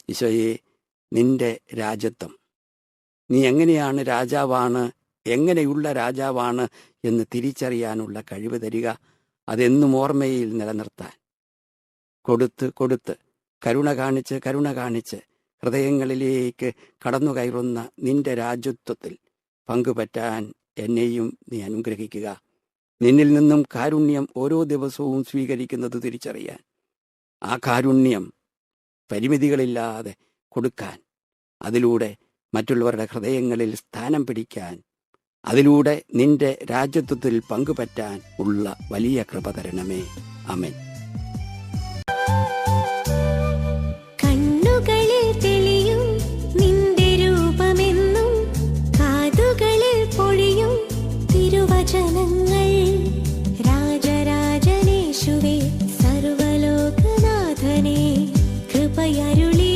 ഈശോയെ, നിന്റെ രാജ്യത്വം, നീ എങ്ങനെയാണ് രാജാവാണ്, എങ്ങനെയുള്ള രാജാവാണ് എന്ന് തിരിച്ചറിയാനുള്ള കഴിവ് തരിക. അതെന്നും ഓർമ്മയിൽ നിലനിർത്താൻ കൊടുത്ത് കരുണ കാണിച്ച് ഹൃദയങ്ങളിലേക്ക് കടന്നു കയറുന്ന നിന്റെ രാജ്യത്വത്തിൽ പങ്കുപറ്റാൻ എന്നെയും നീ അനുഗ്രഹിക്കുക. നിന്നിൽ നിന്നും കാരുണ്യം ഓരോ ദിവസവും സ്വീകരിക്കുന്നത് തിരിച്ചറിയാൻ, ആ കാരുണ്യം പരിമിതികളില്ലാതെ കൊടുക്കാൻ, അതിലൂടെ മറ്റുള്ളവരുടെ ഹൃദയങ്ങളിൽ സ്ഥാനം പിടിക്കാൻ, അതിലൂടെ നിന്റെ രാജ്യത്വത്തിൽ പങ്കുപറ്റാൻ ഉള്ള വലിയ കൃപ തരണമേ. ആമേൻ. കണ്ണുകളിൽ തെളിയും നിന്റെ രൂപമെന്നും, കാതുകളിൽ പൊഴിയും തിരുവചനങ്ങൾ. രാജരാജനേശുവേ, സർവലോകനാഥനേ, കൃപയരുളി